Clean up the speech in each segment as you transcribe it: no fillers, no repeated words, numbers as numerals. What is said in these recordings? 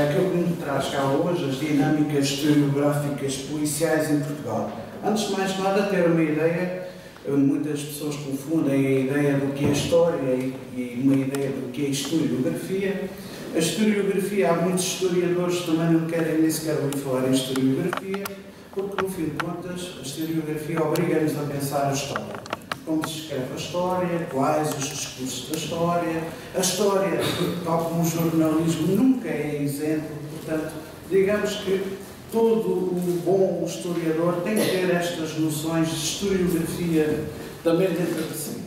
aquilo que me traz cá hoje, as dinâmicas historiográficas policiais em Portugal. Antes de mais nada, ter uma ideia, muitas pessoas confundem a ideia do que é história e uma ideia do que é historiografia. A historiografia, há muitos historiadores que também não querem nem sequer ouvir falar em historiografia, porque, no fim de contas, a historiografia obriga-nos a pensar a história. Como se escreve a história, quais os discursos da história. A história, tal como o jornalismo, nunca é isento. Portanto, digamos que todo o bom historiador tem que ter estas noções de historiografia também dentro de si.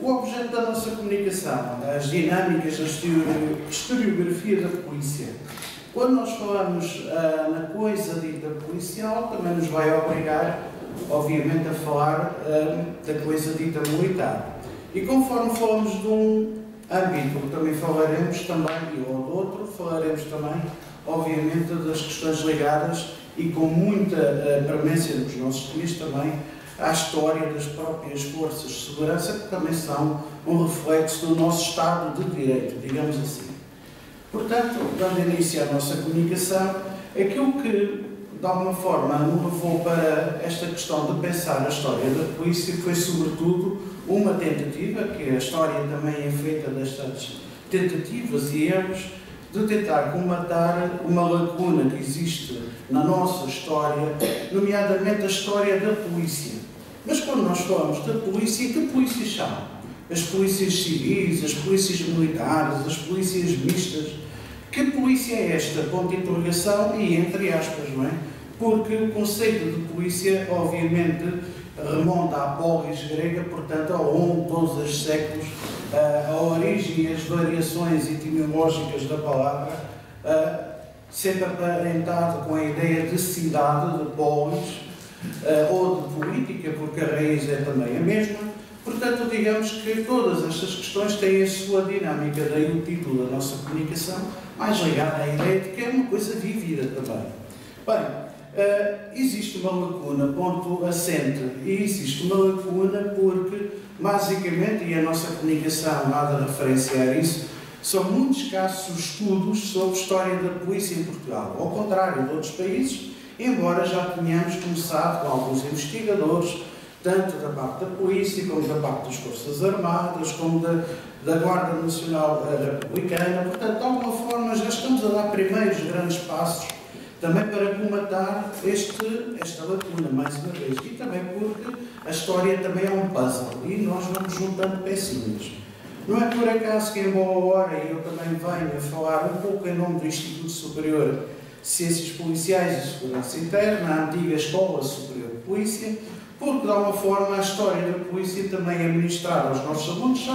O objeto da nossa comunicação, as dinâmicas da historiografia da polícia. Quando nós falamos na coisa dita policial, também nos vai obrigar, obviamente, a falar da coisa dita militar. E conforme falamos de um âmbito, também falaremos também, ou do outro, falaremos também, obviamente, das questões ligadas e com muita premência dos nossos dias também à história das próprias forças de segurança, que também são um reflexo do nosso Estado de Direito, digamos assim. Portanto, dando início à nossa comunicação, aquilo que, de alguma forma, me levou para esta questão de pensar a história da polícia foi, sobretudo, uma tentativa, que a história também é feita destas tentativas e erros, de tentar comatar uma lacuna que existe na nossa história, nomeadamente a história da polícia. Mas quando nós falamos da polícia, que polícias são? As polícias civis, as polícias militares, as polícias mistas. Que polícia é esta? Ponto de interrogação e entre aspas, não é? Porque o conceito de polícia, obviamente, remonta à polis grega, portanto, ao longo de todos os séculos, a origem e as variações etimológicas da palavra, sempre aparentado com a ideia de cidade, de polis, ou de política, porque a raiz é também a mesma. Portanto, digamos que todas estas questões têm a sua dinâmica, daí o título da nossa comunicação, mais ligado à ideia de que é uma coisa vívida também. Bem, existe uma lacuna, ponto assente, e existe uma lacuna porque, basicamente, e a nossa comunicação há de referenciar isso, são muitos casos estudos sobre a história da polícia em Portugal, ao contrário de outros países, embora já tenhamos começado com alguns investigadores, tanto da parte da polícia, como da parte das Forças Armadas, como da Guarda Nacional Republicana. Portanto, de alguma forma, já estamos a dar primeiros grandes passos também para comatar esta lacuna, mais uma vez. E também porque a história também é um puzzle e nós vamos juntando pecinhas. Não é por acaso que, em boa hora, eu também venho a falar um pouco em nome do Instituto Superior de Ciências Policiais e Segurança Interna, a antiga Escola Superior de Polícia, porque, de alguma forma, a história da polícia também é ministrada aos nossos alunos,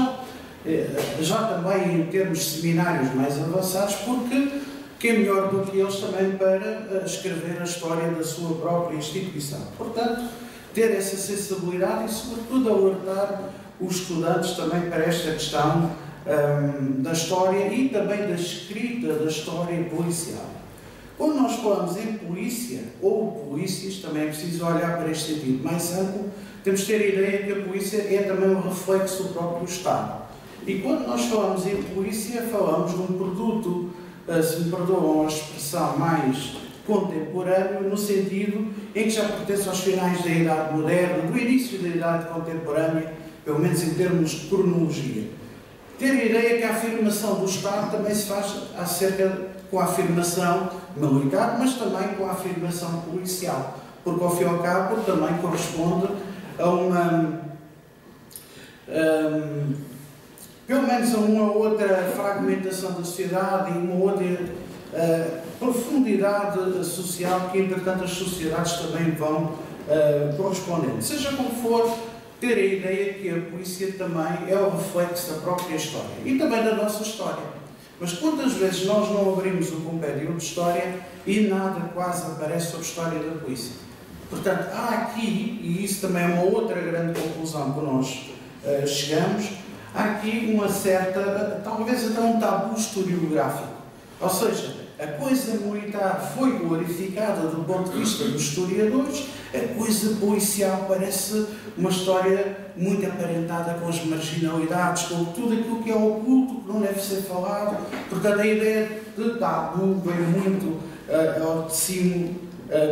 já também em termos de seminários mais avançados, porque quem é melhor do que eles também para escrever a história da sua própria instituição. Portanto, ter essa sensibilidade e, sobretudo, alertar os estudantes também para esta questão da história e também da escrita da história policial. Quando nós falamos em polícia ou polícias, também é preciso olhar para este sentido mais amplo, temos que ter a ideia que a polícia é também um reflexo do próprio Estado. E quando nós falamos em polícia, falamos de um produto, se me perdoam a expressão, mais contemporâneo, no sentido em que já pertence aos finais da Idade Moderna, do início da Idade Contemporânea, pelo menos em termos de cronologia. Ter a ideia que a afirmação do Estado também se faz com a afirmação militar, mas também com a afirmação policial, porque, ao fim e ao cabo, também corresponde a uma, pelo menos a uma outra fragmentação da sociedade e uma outra profundidade social que, entretanto, as sociedades também vão correspondendo. Seja como for, ter a ideia que a polícia também é o reflexo da própria história e também da nossa história. Mas quantas vezes nós não abrimos o compêndio de história e nada quase aparece sobre a história da polícia? Portanto, há aqui, e isso também é uma outra grande conclusão que nós chegamos, há aqui uma certa, talvez até um tabu historiográfico. Ou seja, a coisa militar foi glorificada do ponto de vista dos historiadores, A coisa policial parece uma história muito aparentada com as marginalidades, com tudo aquilo que é oculto, que não deve ser falado. Portanto, a ideia de tabu vem muito ao de cima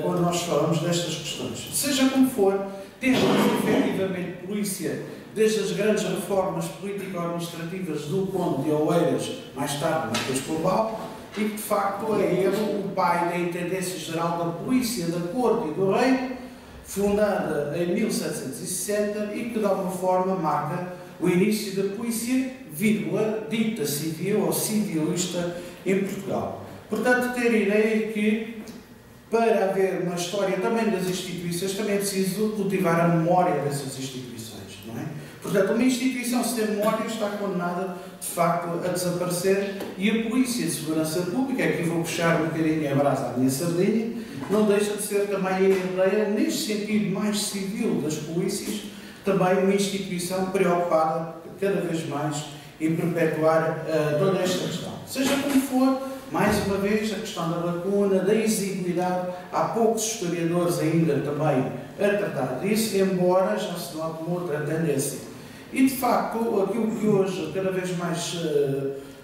quando nós falamos destas questões. Seja como for, temos efetivamente polícia, desde as grandes reformas político-administrativas do Conde de Oeiras, mais tarde Marquês de Pombal, e que de facto é ele o pai da Intendência Geral da Polícia, da Corte e do Reino, fundada em 1760 e que de alguma forma marca o início da polícia, vírgula, dita civil ou civilista em Portugal. Portanto, ter a ideia que para haver uma história também das instituições, também é preciso cultivar a memória dessas instituições, não é? Portanto, uma instituição sem memória está condenada, de facto, a desaparecer, e a Polícia de Segurança Pública, aqui vou puxar um bocadinho a brasa à minha sardinha, não deixa de ser também a ideia, neste sentido mais civil das polícias, também uma instituição preocupada cada vez mais em perpetuar toda esta questão. Seja como for, mais uma vez, a questão da lacuna, da exiguidade, há poucos historiadores ainda também a tratar disso, embora já se note uma outra tendência. E, de facto, aquilo que hoje cada vez mais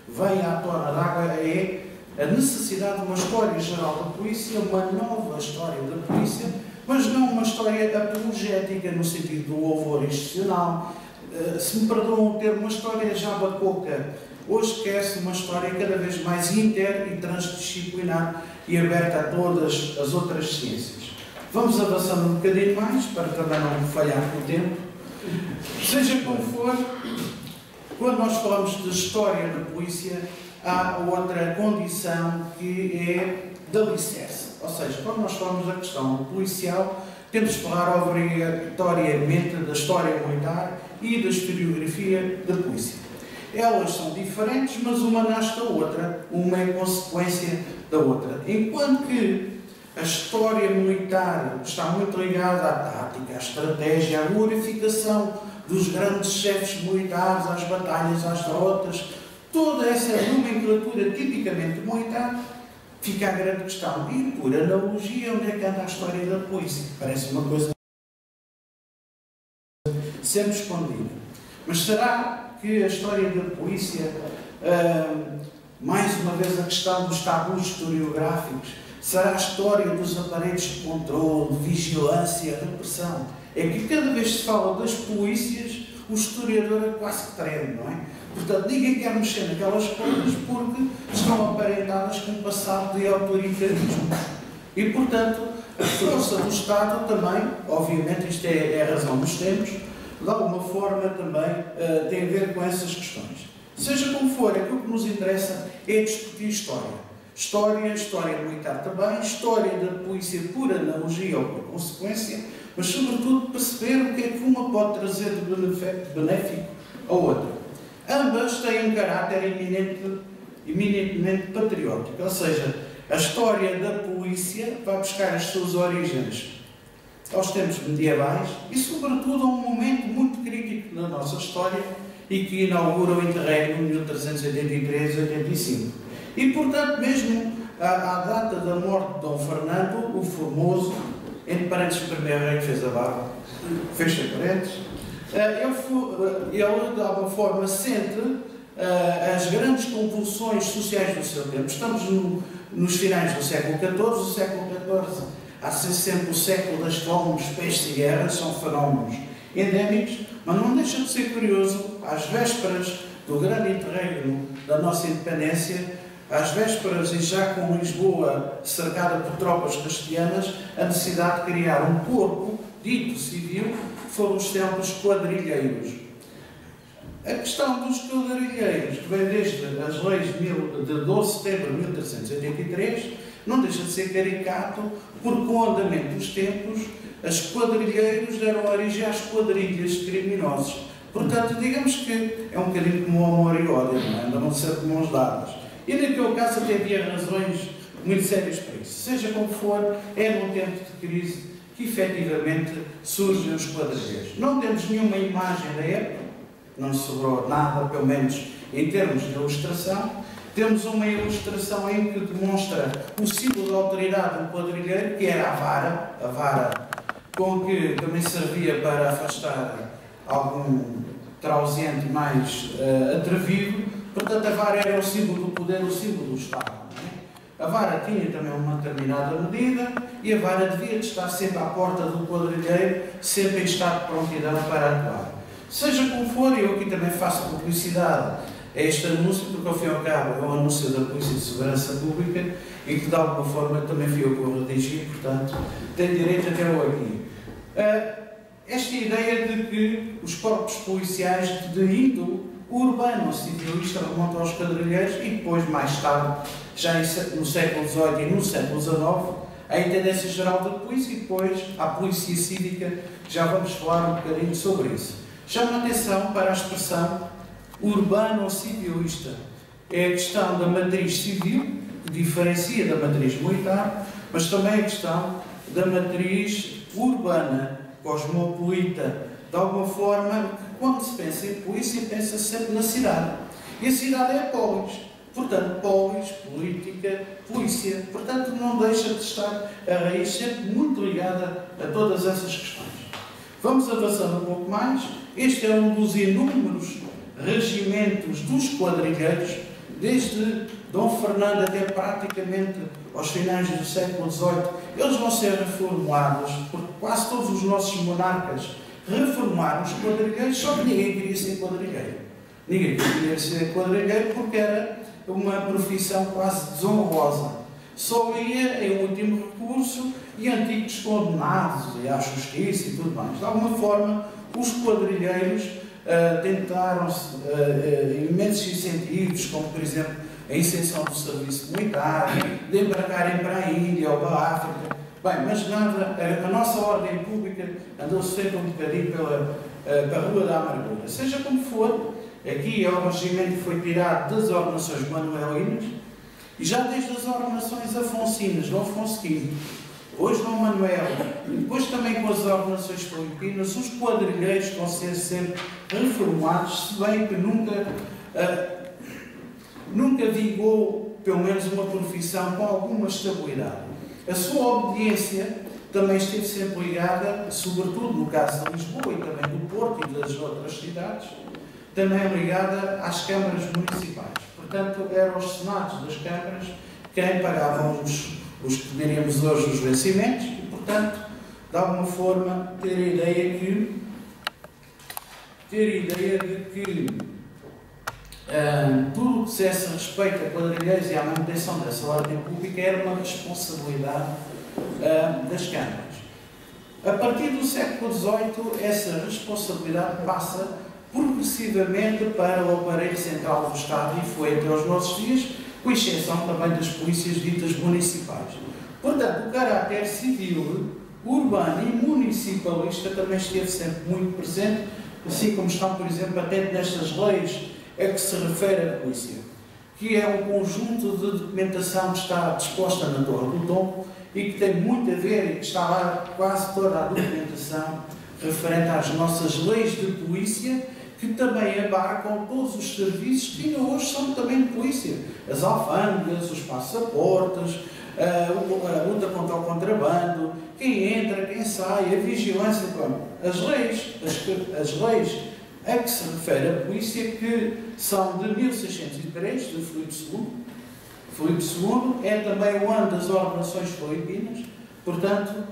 vem à tona d'água é a necessidade de uma história geral da polícia, uma nova história da polícia, mas não uma história apologética no sentido do louvor institucional. Se me perdoam o termo, uma história jabacoca. Hoje quer-se uma história cada vez mais inter e transdisciplinar e aberta a todas as outras ciências. Vamos avançando um bocadinho mais, para também não falhar com o tempo. Seja como for, quando nós falamos de história da polícia, há outra condição que é de alicerce. Ou seja, quando nós falamos da questão policial, temos de falar obrigatoriamente da história militar e da historiografia da polícia. Elas são diferentes, mas uma nasce da outra, uma é consequência da outra. Enquanto que a história militar está muito ligada à tática, à estratégia, à glorificação dos grandes chefes militares, às batalhas, às derrotas, toda essa nomenclatura tipicamente militar, fica a grande questão. E por analogia, onde é que anda a história da polícia? Parece uma coisa sempre escondida. Mas será que a história da polícia, mais uma vez a questão dos tabus historiográficos, será a história dos aparelhos de controle, de vigilância, de repressão? É que cada vez que se fala das polícias, o historiador quase que treme, não é? Portanto, ninguém quer mexer naquelas coisas porque estão aparentadas com um passado de autoritarismo. E, portanto, a força do Estado também, obviamente, isto é a razão dos tempos, de alguma forma também tem a ver com essas questões. Seja como for, aquilo que nos interessa é discutir história. História militar também, história da polícia por analogia ou por consequência, mas sobretudo perceber o que é que uma pode trazer de benéfico à outra. Ambas têm um caráter eminentemente patriótico, ou seja, a história da polícia vai buscar as suas origens aos tempos medievais e, sobretudo, a um momento muito crítico na nossa história e que inaugura o interregno 1383-85. E, portanto, mesmo à data da morte de Dom Fernando, o entre parênteses, o primeiro rei que fez a barba, fecha parênteses, ele, de alguma forma, sente as grandes convulsões sociais do seu tempo. Estamos nos finais do século XIV, o século XIV há de ser sempre o século das fomes, pestes e guerras, são fenómenos endémicos, mas não deixa de ser curioso, às vésperas do grande interregno da nossa independência, às vésperas e já com Lisboa cercada por tropas castelhanas, a necessidade de criar um corpo dito civil, que foram os tempos quadrilheiros. A questão dos quadrilheiros, que vem desde as leis de 12 de setembro de 1383, não deixa de ser caricato, porque com o andamento dos tempos, as quadrilheiros deram origem às quadrilhas de criminosos. Portanto, digamos que é um bocadinho como o amor e ódio, não é? Andam sempre de mãos dadas. E naquele caso até havia razões muito sérias para isso. Seja como for, é num tempo de crise que efetivamente surgem os quadrilheiros. Não temos nenhuma imagem da época, não sobrou nada, pelo menos em termos de ilustração. Temos uma ilustração em que demonstra o símbolo da autoridade do quadrilheiro, que era a vara com que também servia para afastar algum trausente mais atrevido. Portanto, a vara era o símbolo do poder, o símbolo do Estado. Não é? A vara tinha também uma determinada medida e a vara devia estar sempre à porta do quadrilheiro, sempre em estado de prontidão para atuar. Seja como for, eu aqui também faço publicidade a este anúncio, porque ao fim e ao cabo é um anúncio da Polícia de Segurança Pública e que de alguma forma também fui eu que o redigi, portanto, tem direito a ter-o aqui. Esta ideia de que os corpos policiais de índole urbano civilista remontam aos quadrilheiros e depois, mais tarde, já no século XVIII e no século XIX, a Intendência Geral da Polícia e depois a Polícia Cívica, já vamos falar um bocadinho sobre isso. Chama a atenção para a expressão urbano-civilista. É a questão da matriz civil, que diferencia da matriz militar, mas também a questão da matriz urbana, cosmopolita, de alguma forma, que quando se pensa em polícia, pensa sempre na cidade. E a cidade é a polis. Portanto, polis, política, polícia. Portanto, não deixa de estar a raiz sempre muito ligada a todas essas questões. Vamos avançando um pouco mais. Este é um dos inúmeros regimentos dos quadrilheiros, desde Dom Fernando até praticamente aos finais do século XVIII. Eles vão ser reformulados, porque quase todos os nossos monarcas reformaram os quadrilheiros, só que ninguém queria ser quadrilheiro. Ninguém queria ser quadrilheiro porque era uma profissão quase desonrosa. Só ia em último recurso e antigos condenados e à justiça e tudo mais. De alguma forma, os quadrilheiros tentaram-se imensos incentivos, como por exemplo a isenção do serviço militar, de embarcarem para a Índia ou para a África. Bem, mas nada, a nossa ordem pública andou sempre um bocadinho pela Rua da Amargura. Seja como for, aqui é o regimento que foi tirado das ordenações manuelinas e já desde as ordenações afonsinas, Dom Afonso V, depois Dom Manuel, e depois também com as ordenações filipinas, os quadrilheiros vão ser sempre reformados, se bem que nunca vigou, pelo menos, uma profissão com alguma estabilidade. A sua obediência também esteve sempre ligada, sobretudo no caso de Lisboa e também do Porto e das outras cidades, também ligada às câmaras municipais. Portanto, eram os senados das câmaras quem pagavam os que diríamos hoje os vencimentos e, portanto, de alguma forma, ter a ideia de que tudo o que dissesse respeito a quadrilheiros e à manutenção dessa ordem pública era uma responsabilidade das câmaras. A partir do século XVIII, essa responsabilidade passa progressivamente para o aparelho central do Estado e foi até aos nossos dias, com exceção também das polícias ditas municipais. Portanto, o caráter civil, urbano e municipalista também esteve sempre muito presente, assim como estão, por exemplo, patente nestas leis a que se refere a polícia, que é um conjunto de documentação que está disposta na Torre do Tombo e que tem muito a ver, e que está lá quase toda a documentação referente às nossas leis de polícia, que também abarcam todos os serviços que ainda hoje são também de polícia. As alfândegas, os passaportes, a luta contra o contrabando, quem entra, quem sai, a vigilância, as leis a que se refere a polícia, que são de 1603, de Filipe II. Filipe II é também o ano das ordenações filipinas, portanto,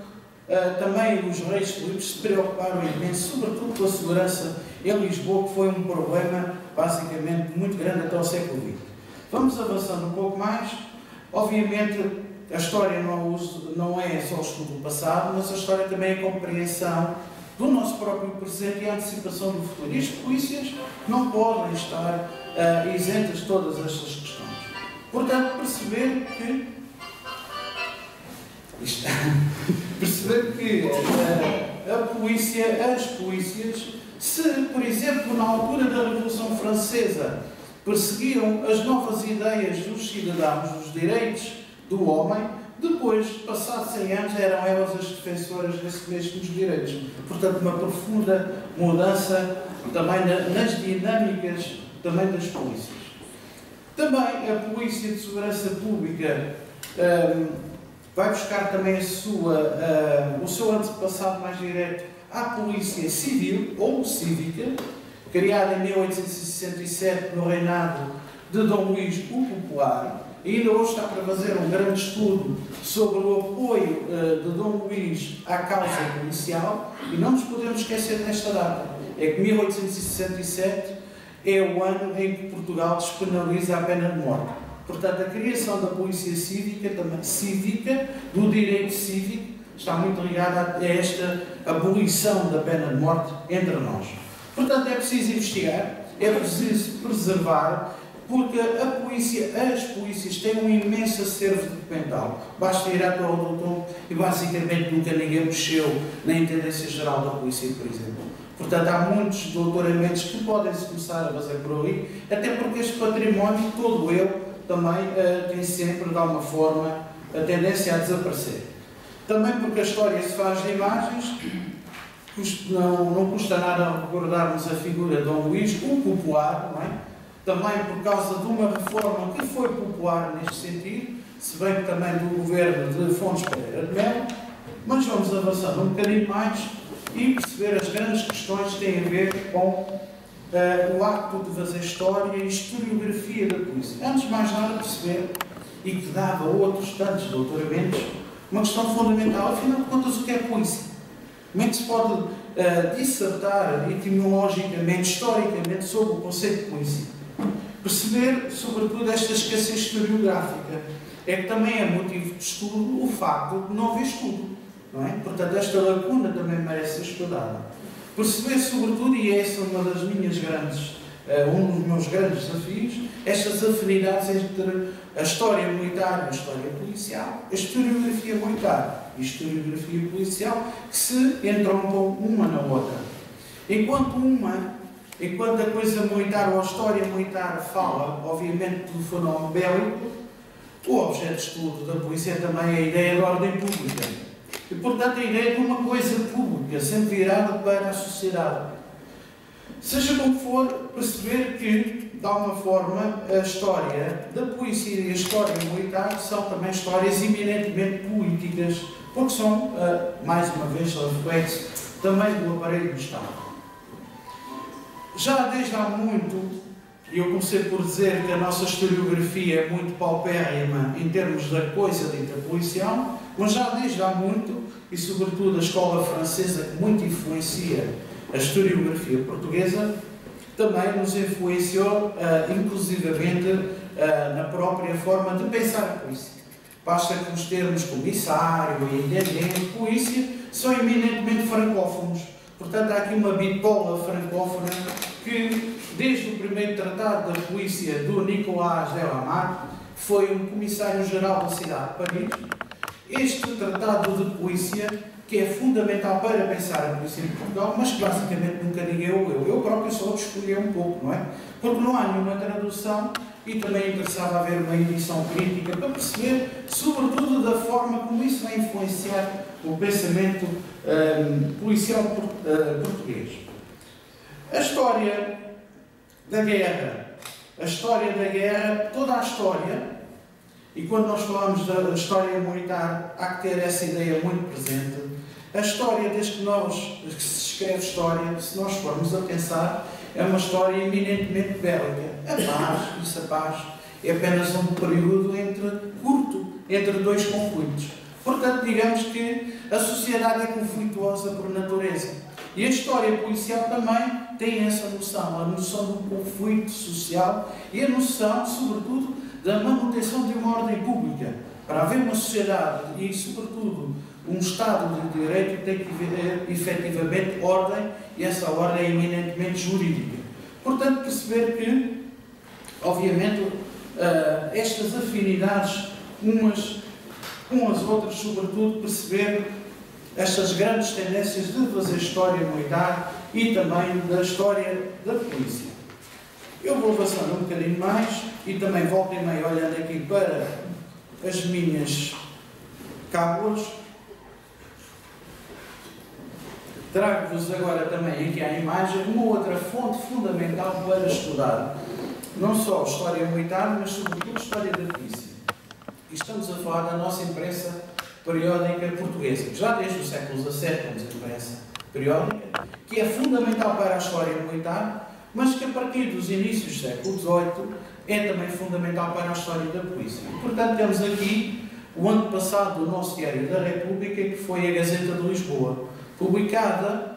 também os reis Filipes se preocuparam imenso, sobretudo com a segurança em Lisboa, que foi um problema basicamente muito grande até o século XX. Vamos avançando um pouco mais. Obviamente, a história não é só o estudo do passado, mas a história também é a compreensão do nosso próprio presente e a antecipação do futuro. E as polícias não podem estar isentas de todas estas questões. Portanto, perceber que as polícias, se, por exemplo, na altura da Revolução Francesa, perseguiam as novas ideias dos cidadãos, dos direitos do homem, depois, passados 100 anos, eram elas as defensoras desses mesmos direitos. Portanto, uma profunda mudança também nas dinâmicas também das polícias. Também a Polícia de Segurança Pública vai buscar também o seu antepassado mais direto à Polícia Civil ou Cívica, criada em 1867 no reinado de Dom Luís o Popular. E ainda hoje está para fazer um grande estudo sobre o apoio de Dom Luís à causa policial, e não nos podemos esquecer desta data. É que 1867 é o ano em que Portugal despenaliza a pena de morte. Portanto, a criação da Polícia Cívica, também cívica, do direito cívico, está muito ligada a esta abolição da pena de morte entre nós. Portanto, é preciso investigar, é preciso preservar, porque as polícias têm um imenso acervo documental. Basta ir à Torre do Tombo e basicamente nunca ninguém mexeu na Intendência Geral da Polícia, por exemplo. Portanto, há muitos doutoramentos que podem-se começar a fazer por ali, até porque este património, todo ele, também tem sempre, de alguma forma, a tendência a desaparecer. Também porque a história se faz de imagens, não custa nada recordarmos a figura de Dom Luís, o Popular, não é? Também por causa de uma reforma que foi popular neste sentido, se bem que também do governo de Fontes Pereira de Melo, mas vamos avançando um bocadinho mais e perceber as grandes questões que têm a ver com o acto de fazer história e historiografia da polícia. Antes de mais nada perceber, e que dava outros tantos doutoramentos, uma questão fundamental, afinal de contas, o que é polícia? Como é que se pode dissertar etimologicamente, historicamente, sobre o conceito de polícia? Perceber, sobretudo, esta escassez historiográfica. É que também é motivo de estudo o facto de não haver estudo. Não é? Portanto, esta lacuna também merece ser estudada. Perceber, sobretudo, e essa é uma das minhas um dos meus grandes desafios, estas afinidades entre a história militar e a história policial, a historiografia militar e a historiografia policial, que se entroncam uma na outra. Enquanto a coisa militar ou a história militar fala, obviamente, do fenómeno bélico, o objeto de estudo da polícia é também a ideia de ordem pública. E, portanto, a ideia de uma coisa pública, sempre virada para a sociedade. Seja como for, perceber que, de alguma forma, a história da polícia e a história militar são também histórias eminentemente políticas, porque são, mais uma vez, reflexo também do aparelho do Estado. Já desde há muito, e eu comecei por dizer que a nossa historiografia é muito paupérrima em termos da coisa dita policial, mas já desde há muito, e sobretudo a escola francesa que muito influencia a historiografia portuguesa, também nos influenciou, inclusivamente, na própria forma de pensar a polícia. Basta que os termos comissário e intendente, polícia, são eminentemente francófonos. Portanto, há aqui uma bitola francófona que, desde o primeiro tratado da polícia do Nicolas Delamarque, foi um comissário-geral da cidade de Paris, este tratado de polícia, que é fundamental para pensar a polícia em Portugal, mas que basicamente nunca ninguém leu. Eu próprio só escolhi um pouco, não é? Porque não há nenhuma tradução e também interessava haver uma edição crítica para perceber, sobretudo, da forma como isso vai influenciar o pensamento policial português. A história da guerra, toda a história, e quando nós falamos da história militar, há que ter essa ideia muito presente. A história, desde que se escreve história, se nós formos a pensar, é uma história eminentemente bélica. A paz é apenas um período curto entre dois conflitos. Portanto, digamos que a sociedade é conflituosa por natureza. E a história policial também tem essa noção, a noção do conflito social e a noção, sobretudo, da manutenção de uma ordem pública. Para haver uma sociedade e, sobretudo, um Estado de Direito, tem que haver efetivamente ordem, e essa ordem é eminentemente jurídica. Portanto, perceber que, obviamente, estas afinidades, umas com as outras, sobretudo, perceber estas grandes tendências de fazer história militar e também da história da polícia. Eu vou avançando um bocadinho mais e também volto e meio olhando aqui para as minhas cábulas. Trago-vos agora também aqui à imagem uma outra fonte fundamental para estudar não só história militar, mas sobretudo história da polícia. E estamos a falar da nossa imprensa periódica portuguesa, já desde o século XVII temos a imprensa periódica, que é fundamental para a história militar, mas que a partir dos inícios do século XVIII é também fundamental para a história da polícia. Portanto, temos aqui o antepassado do nosso Diário da República, que foi a Gazeta de Lisboa, publicada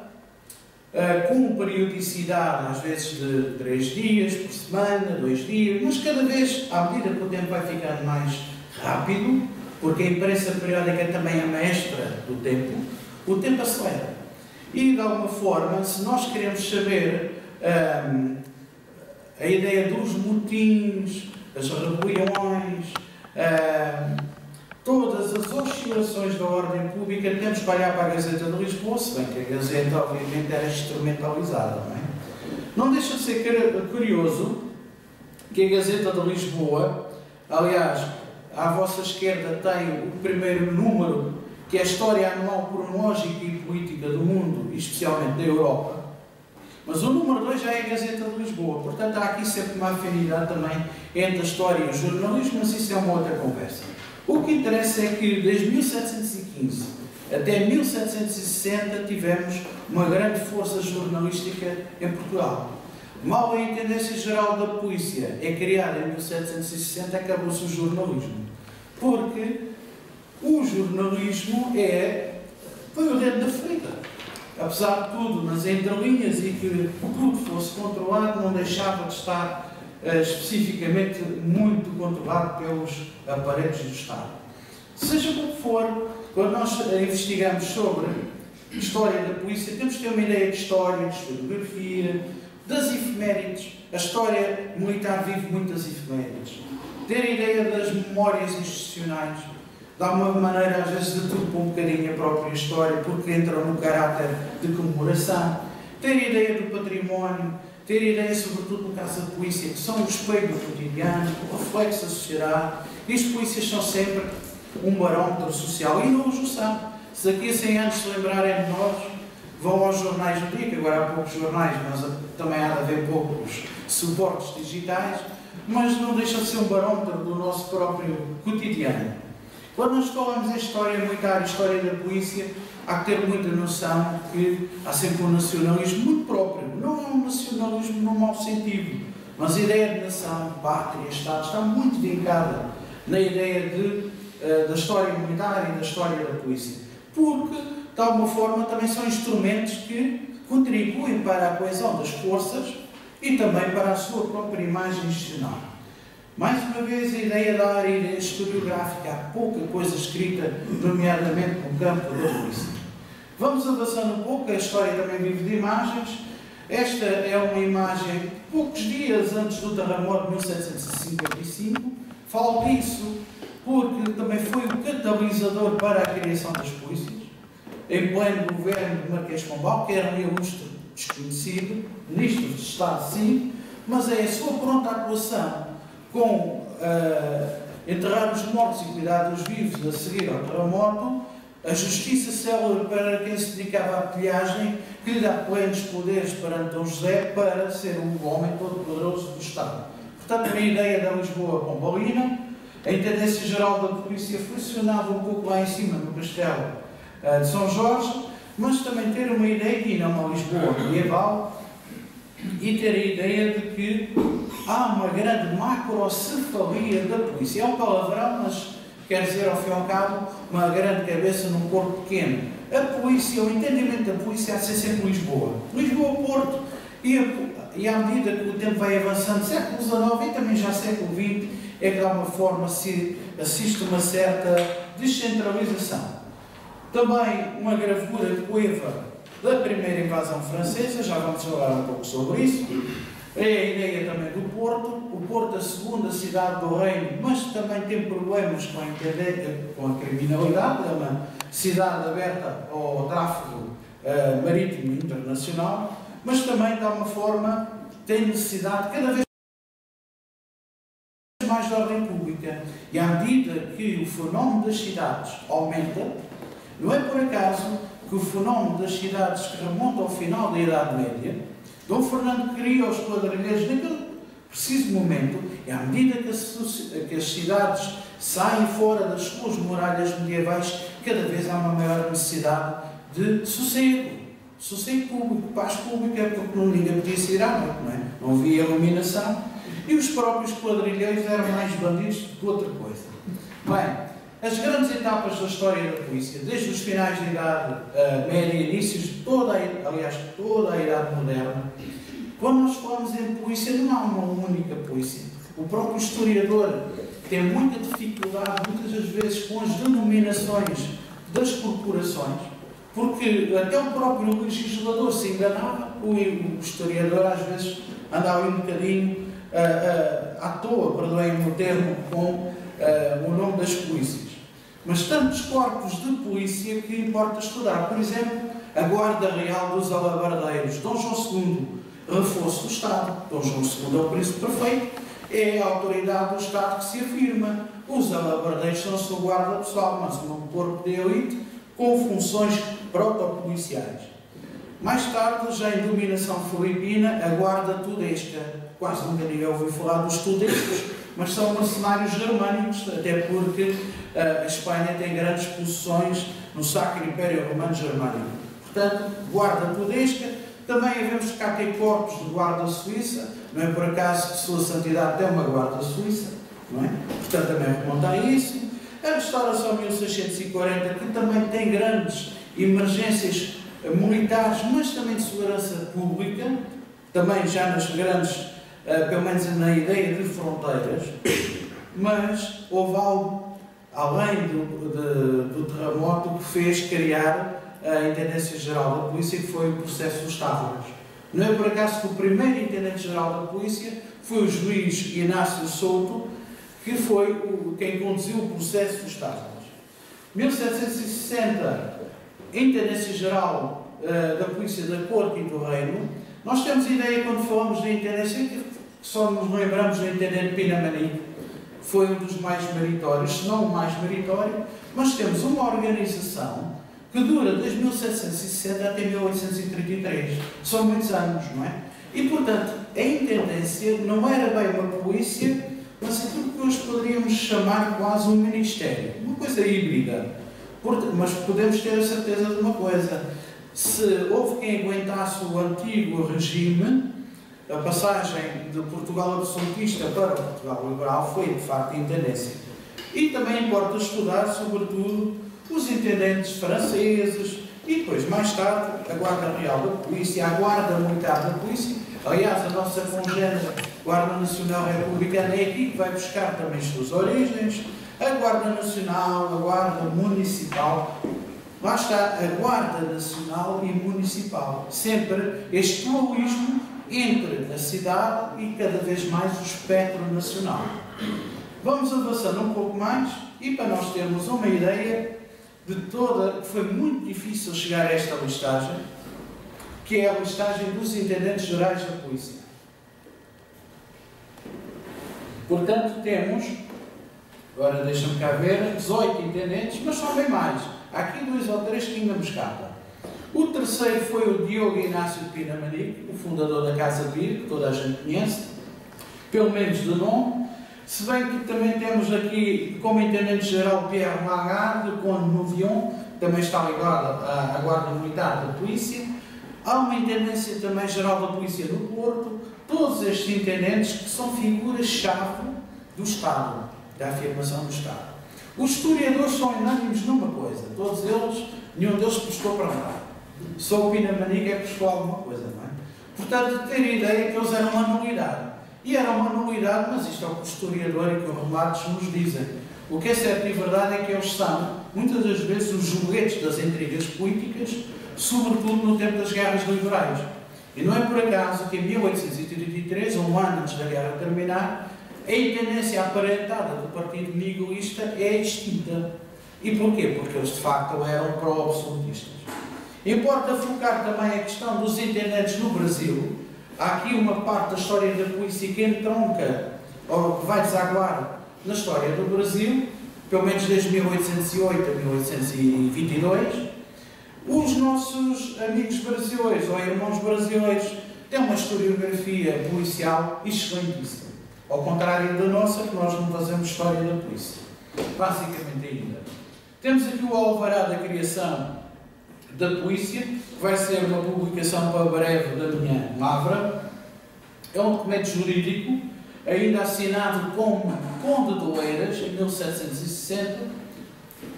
com periodicidade, às vezes de 3 dias por semana, 2 dias, mas cada vez, à medida que o tempo vai ficando mais rápido, porque a imprensa periódica também é mestra do tempo, o tempo acelera. E, de alguma forma, se nós queremos saber a ideia dos motins, as rebeliões, todas as oscilações da ordem pública, temos que olhar para a Gazeta de Lisboa, se bem que a Gazeta, obviamente, era instrumentalizada, não é? Não deixa de ser curioso que a Gazeta de Lisboa, aliás, à vossa esquerda tem o primeiro número, que é a História Anual Cronológica e Política do Mundo, e especialmente da Europa, mas o número 2 já é a Gazeta de Lisboa, portanto há aqui sempre uma afinidade também entre a história e o jornalismo, mas isso é uma outra conversa. O que interessa é que desde 1715 até 1760 tivemos uma grande força jornalística em Portugal. Mal a Intendência Geral da Polícia é criada em 1760, acabou-se o jornalismo. Porque o jornalismo põe o dedo na ferida. Apesar de tudo, nas entrelinhas e que tudo fosse controlado, não deixava de estar especificamente muito controlado pelos aparelhos do Estado. Seja como for, quando nós investigamos sobre a história da polícia, temos que ter uma ideia de história, de historiografia, das efemérides. A história militar vive muitas efemérides. Ter ideia das memórias institucionais, de alguma maneira, às vezes, deturpa um bocadinho a própria história, porque entra no caráter de comemoração. Ter ideia do património, ter ideia, sobretudo no caso da polícia, que são o espelho do cotidiano, o reflexo da sociedade, e os polícias são sempre um barómetro social, e não os são. Se daqui a 100 anos se lembrarem de nós, vão aos jornais do dia, que agora há poucos jornais, mas também há de haver poucos suportes digitais, mas não deixa de ser um barómetro do nosso próprio cotidiano. Quando nós falamos em história militar e história da polícia, há que ter muita noção que há sempre um nacionalismo muito próprio. Não é um nacionalismo no mau sentido, mas a ideia de nação, pátria, Estado está muito vincada na ideia da história militar e da história da polícia. Porque, de alguma forma, também são instrumentos que contribuem para a coesão das forças e também para a sua própria imagem institucional. Mais uma vez, a ideia da área historiográfica, há pouca coisa escrita, nomeadamente no campo da polícia. Vamos avançando um pouco, a história também vive de imagens. Esta é uma imagem poucos dias antes do terremoto de 1755. Falo disso porque também foi o catalisador para a criação das polícias, em pleno governo de Marquês de Pombal, que era um ilustre desconhecido, ministro de Estado, sim, mas é a sua pronta atuação com enterrar os mortos e cuidar dos vivos a seguir ao terremoto, a justiça célere para quem se dedicava à pilhagem, que lhe dá plenos poderes perante Dom José para ser um homem todo-poderoso do Estado. Portanto, a ideia da Lisboa pombalina, a Intendência Geral da Polícia funcionava um pouco lá em cima, no Castelo de São Jorge, mas também ter uma ideia de ir a uma Lisboa medieval e ter a ideia de que há uma grande macrocefalia da polícia. É um palavrão, mas quer dizer, ao fim e ao cabo, uma grande cabeça num corpo pequeno. A polícia, o entendimento da polícia há de ser sempre Lisboa. Lisboa-Porto. E à medida que o tempo vai avançando, século XIX e também já século XX, é que de alguma forma se assiste uma certa descentralização. Também uma gravura de Coiva da primeira invasão francesa, já vamos falar um pouco sobre isso. É a ideia também do Porto. O Porto, a segunda cidade do reino, mas também tem problemas com a criminalidade, é uma cidade aberta ao tráfego marítimo internacional, mas também, de alguma forma, tem necessidade cada vez mais de ordem pública. E à medida que o fenómeno das cidades aumenta, não é por acaso que o fenómeno das cidades que remonta ao final da Idade Média, Dom Fernando cria os quadrilheiros naquele preciso momento, e à medida que as cidades saem fora das suas muralhas medievais, cada vez há uma maior necessidade de sossego público, paz pública, porque ninguém podia sair à noite, não é? Não havia iluminação, e os próprios quadrilheiros eram mais bandidos do que outra coisa. Bem, as grandes etapas da história da polícia, desde os finais da Idade Média e inícios de toda a Idade Moderna, quando nós falamos em polícia, não há uma única polícia. O próprio historiador tem muita dificuldade, muitas das vezes, com as denominações das corporações, porque até o próprio legislador se enganava, o historiador às vezes andava um bocadinho à toa, perdoem-me o termo, com o nome das polícias. Mas tantos corpos de polícia que importa estudar. Por exemplo, a Guarda Real dos Alabardeiros. Dom João II, reforço do Estado. Dom João II é o príncipe perfeito, é a autoridade do Estado que se afirma. Os alabardeiros são a sua guarda pessoal, mas um corpo de elite com funções protopoliciais. Mais tarde, já em dominação filipina, a Guarda Tudesca. Quase nunca ninguém ouviu falar dos tudescos, mas são mercenários germânicos, até porque a Espanha tem grandes possessões no Sacro Império Romano Germânico. Portanto, Guarda Tudesca. Também havemos cá ter corpos de Guarda Suíça, não é por acaso que Sua Santidade tem uma Guarda Suíça, não é? Portanto, também remonta a isso. A Restauração 1640, que também tem grandes emergências militares, mas também de segurança pública, também já nas grandes, pelo menos na ideia de fronteiras, mas houve algo, além do terremoto, que fez criar a Intendência-Geral da Polícia, que foi o processo dos Távoras. Não é por acaso que o primeiro Intendente-Geral da Polícia foi o juiz Inácio Souto, que foi quem conduziu o processo dos Távoras. 1760, Intendência-Geral da Polícia da Corte e do Reino. Nós temos ideia, quando falamos de Intendência, que só nos lembramos do Intendente Pinamanique, foi um dos mais meritórios, se não o mais meritório, mas temos uma organização que dura desde 1760 até 1833. São muitos anos, não é? E, portanto, a Intendência não era bem uma polícia, mas aquilo que hoje poderíamos chamar quase um ministério. Uma coisa híbrida. Mas podemos ter a certeza de uma coisa. Se houve quem aguentasse o antigo regime, a passagem de Portugal absolutista para Portugal liberal foi, de facto, a Intendência. E também importa estudar, sobretudo, os intendentes franceses e depois, mais tarde, a Guarda Real da Polícia, a Guarda Militar da Polícia. Aliás, a nossa congênera Guarda Nacional Republicana é aqui que vai buscar também as suas origens. A Guarda Nacional, a Guarda Municipal. Lá está a Guarda Nacional e Municipal. Sempre este dualismo entre a cidade e cada vez mais o espectro nacional. Vamos avançando um pouco mais e para nós termos uma ideia de toda, foi muito difícil chegar a esta listagem, que é a listagem dos Intendentes Gerais da Polícia. Portanto, temos, agora deixa-me cá ver, 18 intendentes, mas são bem mais. Há aqui 2 ou 3 que ainda me escapam. O terceiro foi o Diogo Inácio de Pinamanique, o fundador da Casa Pir, que toda a gente conhece, pelo menos de nome. Se bem que também temos aqui, como Intendente-Geral, Pierre Lagarde, Conde Nouvion, também está ligado à Guarda Militar da Polícia. Há uma Intendência também Geral da Polícia no Porto. Todos estes intendentes que são figuras-chave do Estado, da afirmação do Estado. Os historiadores são unânimes numa coisa, todos eles, nenhum deles prestou para nada. Só o Pinamanique é que prestou alguma coisa, não é? Portanto, ter a ideia que eles eram uma nulidade. E era uma nulidade, mas isto é o que o historiador e que os relatos nos dizem. O que é certo e verdade é que eles são, muitas das vezes, os joguetes das intrigas políticas, sobretudo no tempo das guerras liberais. E não é por acaso que em 1833, um ano antes da guerra terminar, a intendência aparentada do Partido Miguelista é extinta. E porquê? Porque eles, de facto, eram pró-absolutistas. Importa focar também a questão dos intendentes no Brasil. Há aqui uma parte da história da polícia que entronca, ou que vai desaguar na história do Brasil, pelo menos desde 1808 a 1822. Os nossos amigos brasileiros, ou irmãos brasileiros, têm uma historiografia policial excelentíssima. Ao contrário da nossa, que nós não fazemos história da polícia. Basicamente ainda. Temos aqui o alvará da criação da polícia, que vai ser uma publicação para breve da minha lavra. É um documento jurídico, ainda assinado como Conde de Oeiras, em 1760,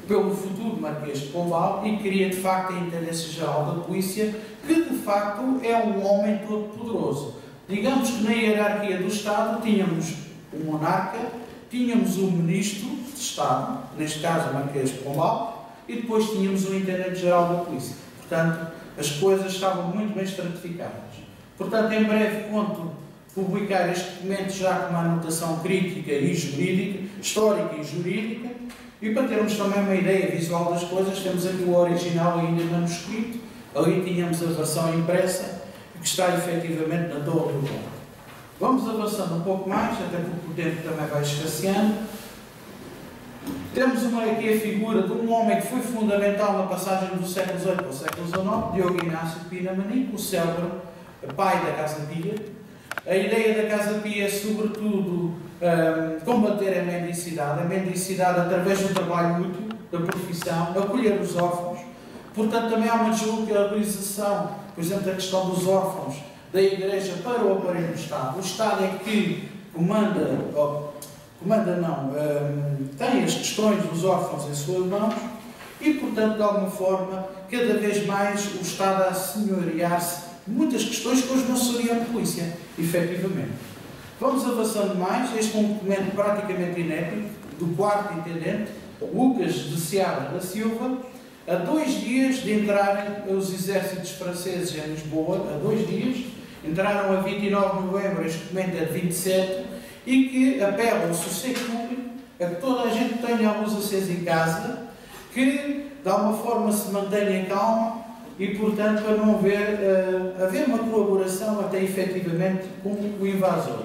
pelo futuro Marquês de Pombal, e cria de facto a Intendência-Geral da Polícia, que de facto é um homem todo poderoso. Digamos que na hierarquia do Estado tínhamos o monarca, tínhamos o ministro de Estado, neste caso o Marquês de Pombal, e depois tínhamos o Intendente-Geral da Polícia. Portanto, as coisas estavam muito bem estratificadas. Portanto, em breve conto publicar este documento já com uma anotação crítica e jurídica, histórica e jurídica, e para termos também uma ideia visual das coisas, temos aqui o original ainda manuscrito, ali tínhamos a versão impressa, que está efetivamente na Torre do Conde. Vamos avançando um pouco mais, até porque o tempo também vai escasseando. Temos aqui a figura de um homem que foi fundamental na passagem do século XVIII para o século XIX, Diogo Inácio Pina Manique, o célebre pai da Casa Pia. A ideia da Casa Pia é, sobretudo, combater a mendicidade através do trabalho útil, da profissão, acolher os órfãos. Portanto, também há uma deslocalização, por exemplo, da questão dos órfãos da Igreja para o aparelho do Estado. O Estado é que tem as questões dos órfãos em suas mãos e, portanto, de alguma forma, cada vez mais o Estado a assenhorear-se de muitas questões que hoje não seriam de polícia, efetivamente. Vamos avançando mais. Este é um documento praticamente inédito, do quarto intendente, Lucas de Seabra da Silva, a 2 dias de entrarem os exércitos franceses em Lisboa, a 2 dias, entraram a 29 de novembro, este documento é de 27, e que apela ao sossego público, a que toda a gente tenha a luz acesa em casa, que de alguma forma se mantenha calma e, portanto, para não haver uma colaboração até efetivamente com o invasor.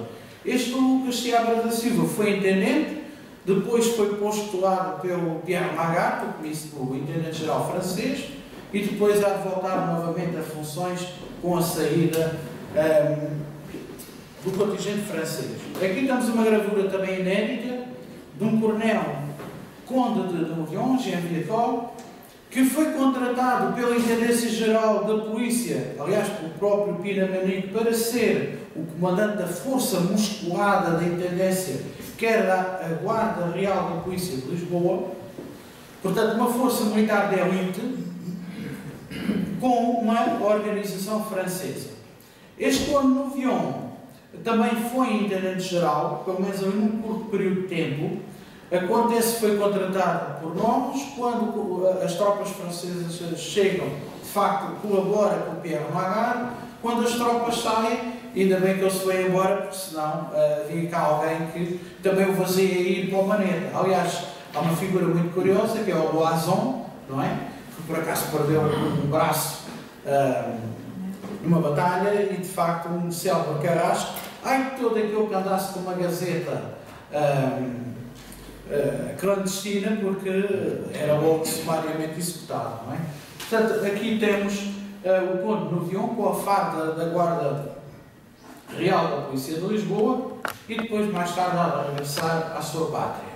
Este Lucas Seabra da Silva foi intendente, depois foi postulado pelo Pierre Magat, o intendente-geral francês, e depois há de voltar novamente a funções com a saída do contingente francês. Aqui temos uma gravura também inédita de um coronel Conde de Nouvion, Jean Vietol, que foi contratado pela Intendência-Geral da Polícia, aliás, pelo próprio Pina Manique, para ser o comandante da força musculada da Intendência, que era a Guarda Real da Polícia de Lisboa. Portanto, uma força militar de elite com uma organização francesa. Este Conde de Nouvion também foi intendente-geral, pelo menos em um curto período de tempo. Acontece que foi contratado por novos, quando as tropas francesas chegam, de facto colabora com o Pierre Magat. Quando as tropas saem, ainda bem que ele se foi embora, porque senão havia cá alguém que também o fazia ir para o Maneta. Aliás, há uma figura muito curiosa, que é o Loison, não é? Que por acaso perdeu um braço numa batalha, e de facto um célebre carrasco, todo aquele que andasse com uma gazeta clandestina, porque era logo sumariamente executado, não é? Portanto, aqui temos o Conde de Nouvion com a farda da Guarda Real da Polícia de Lisboa e depois mais tarde a regressar à sua pátria.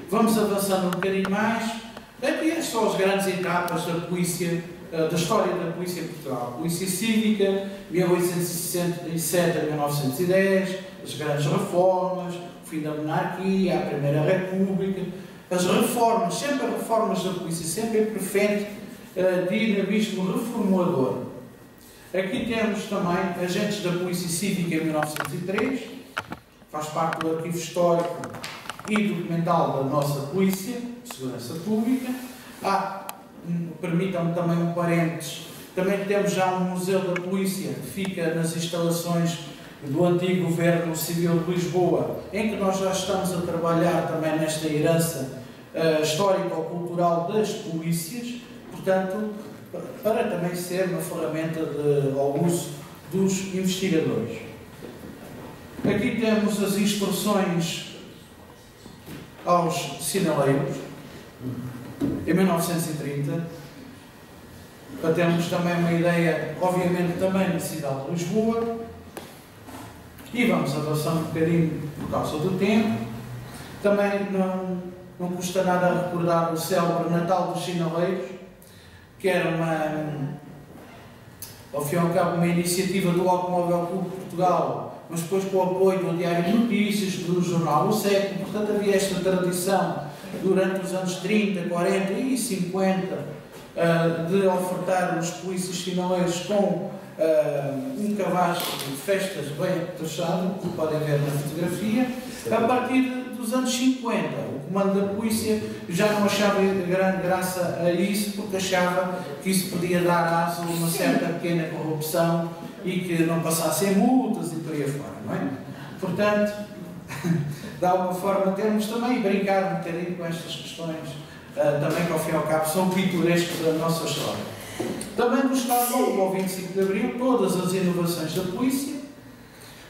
Vamos avançando um bocadinho mais. Aqui são as grandes etapas da polícia, da história da polícia em Portugal. Polícia Cívica, 1867 a 1910, as grandes reformas, o fim da monarquia, a Primeira República, as reformas, sempre as reformas da polícia, sempre em perfeito dinamismo reformulador. Aqui temos também agentes da Polícia Cívica em 1903, faz parte do arquivo histórico e documental da nossa Polícia de Segurança Pública. Permitam-me também um parênteses, também temos já um Museu da Polícia, que fica nas instalações do antigo Governo Civil de Lisboa, em que nós já estamos a trabalhar também nesta herança histórica ou cultural das polícias, portanto, para também ser uma ferramenta ao uso dos investigadores. Aqui temos as instruções aos sinaleiros, em 1930, para termos também uma ideia, obviamente também na cidade de Lisboa, e vamos avançando um bocadinho por causa do tempo. Também não custa nada recordar o célebre Natal dos Sinaleiros, que era ao fim e ao cabo, uma iniciativa do Automóvel Clube de Portugal, mas depois com o apoio do Diário de Notícias, do jornal O Século. Portanto, havia esta tradição durante os anos 30, 40 e 50 de ofertar os polícias sinaleiros com um cabaz de festas bem apetrechado, que podem ver na fotografia. A partir dos anos 50, o comando da polícia já não achava grande graça a isso, porque achava que isso podia dar asa a uma certa pequena corrupção e que não passassem multas e por aí fora, não é? Portanto, de alguma forma, temos também brincado um bocadinho com estas questões, também que ao fim e ao cabo são pitorescas da nossa história. Também do Estado Novo ao 25 de Abril, todas as inovações da polícia.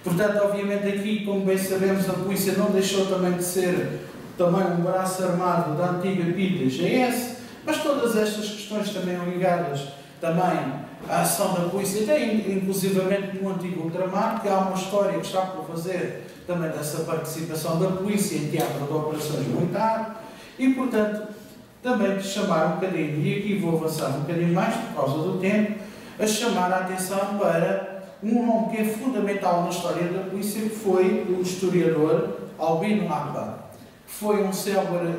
Portanto, obviamente aqui, como bem sabemos, a polícia não deixou também de ser também um braço armado da antiga PIDE-GS, mas todas estas questões também ligadas também à ação da polícia, até inclusivamente no antigo ultramar, que há uma história que está por fazer também dessa participação da polícia em teatro de operações militares, e portanto também de chamar um bocadinho, e aqui vou avançar um bocadinho mais por causa do tempo, a chamar a atenção para um nome que é fundamental na história da polícia, que foi o historiador Albino Lapa, que foi um célebre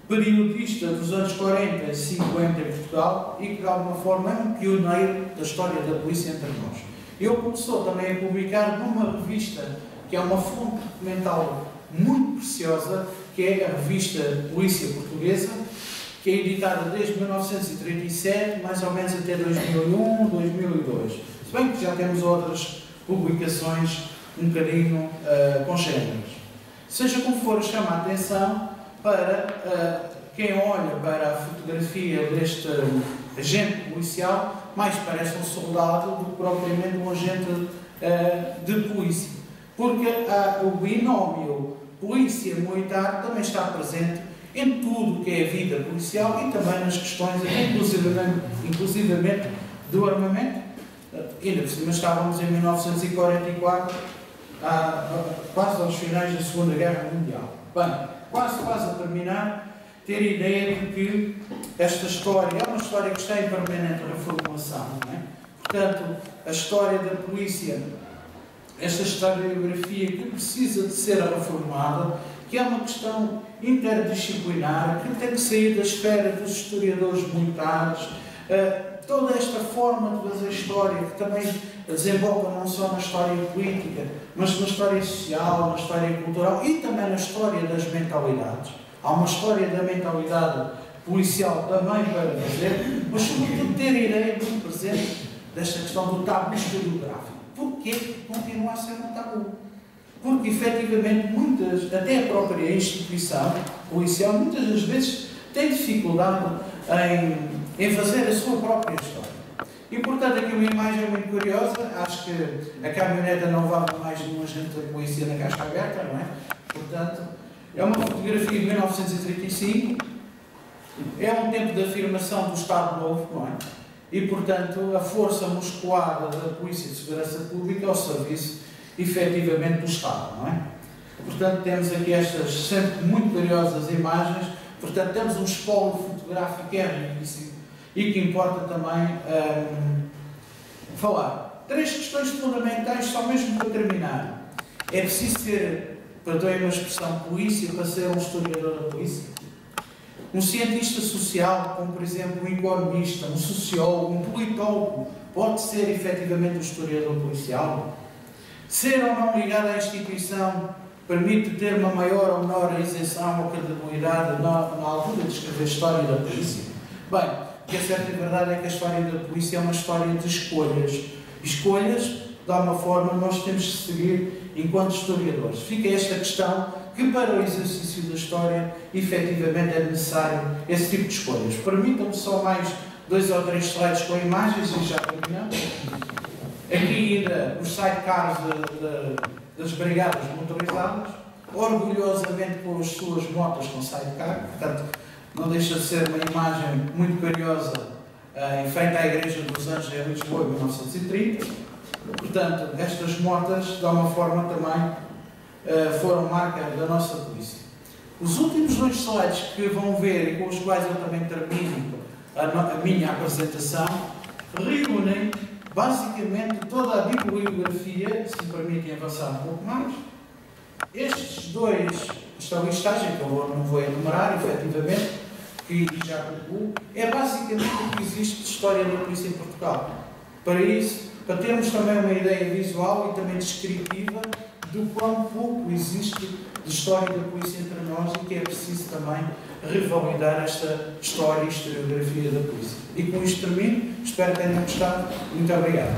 periodista dos anos 40 e 50 em Portugal e que de alguma forma é um pioneiro da história da polícia entre nós. Ele começou também a publicar numa revista que é uma fonte documental muito preciosa, que é a revista Polícia Portuguesa, que é editada desde 1937, mais ou menos até 2001, 2002. Se bem que já temos outras publicações um bocadinho congêneres. Seja como for, chama a atenção para quem olha para a fotografia deste agente policial, mais parece um soldado do que propriamente um agente de polícia. Porque o binómio polícia militar também está presente em tudo o que é a vida policial e também nas questões, inclusivamente do armamento. Ainda por cima estávamos em 1944, quase aos finais da Segunda Guerra Mundial. Bem, quase a terminar, ter a ideia de que esta história é uma história que está em permanente reformulação, não é? Portanto, a história da polícia, esta historiografia que precisa de ser reformada, que é uma questão interdisciplinar, que tem que sair da esfera dos historiadores militares, toda esta forma de fazer história, que também desemboca não só na história política, mas na história social, na história cultural e também na história das mentalidades. Há uma história da mentalidade policial também para fazer, mas sobretudo ter a ideia do presente desta questão do tabu historiográfico. Porquê continua a ser um tabu? Porque, efetivamente, até a própria instituição policial, muitas das vezes, tem dificuldade em fazer a sua própria história. E, portanto, aqui uma imagem muito curiosa. Acho que a caminhoneta não vale mais de um agente da polícia na casca aberta, não é? Portanto, é uma fotografia de 1935. É um tempo de afirmação do Estado Novo, não é? E, portanto, a força musculada da Polícia de Segurança Pública ao serviço, efetivamente, do Estado, não é? Portanto, temos aqui estas sempre muito curiosas imagens. Portanto, temos um espólio fotográfico que é riquíssimo e que importa também falar. 3 questões fundamentais, só mesmo para terminar. É preciso ser, perdoem uma expressão, polícia para ser um historiador da polícia? Um cientista social, como por exemplo um economista, um sociólogo, um politólogo, pode ser efetivamente um historiador policial? Ser ou não ligado à instituição permite ter uma maior ou menor isenção ou credibilidade na altura de escrever a história da polícia? Bem, o que é certo e verdade é que a história da polícia é uma história de escolhas. Escolhas, de alguma forma, nós temos que seguir enquanto historiadores. Fica esta questão que para o exercício da história, efetivamente, é necessário esse tipo de escolhas. Permitam-me só mais 2 ou 3 slides com imagens e já terminamos. Aqui ainda os sidecars das brigadas motorizadas, orgulhosamente com as suas motas com sidecar, portanto, não deixa de ser uma imagem muito curiosa em frente à Igreja dos Anjos em Lisboa, em 1930. Portanto, estas motas, de alguma forma, também foram marca da nossa polícia. Os últimos 2 slides que vão ver e com os quais eu também termino a minha apresentação reúnem basicamente toda a bibliografia, se me permitem avançar um pouco mais. Estes 2 esta listagem, que eu não vou enumerar, efetivamente, que já concluo, é basicamente o que existe de história da polícia em Portugal. Para isso, para termos também uma ideia visual e também descritiva do quão pouco existe de história da polícia entre nós e que é preciso também revalidar esta história e historiografia da polícia. E com isto termino, espero que tenham gostado. Muito obrigado.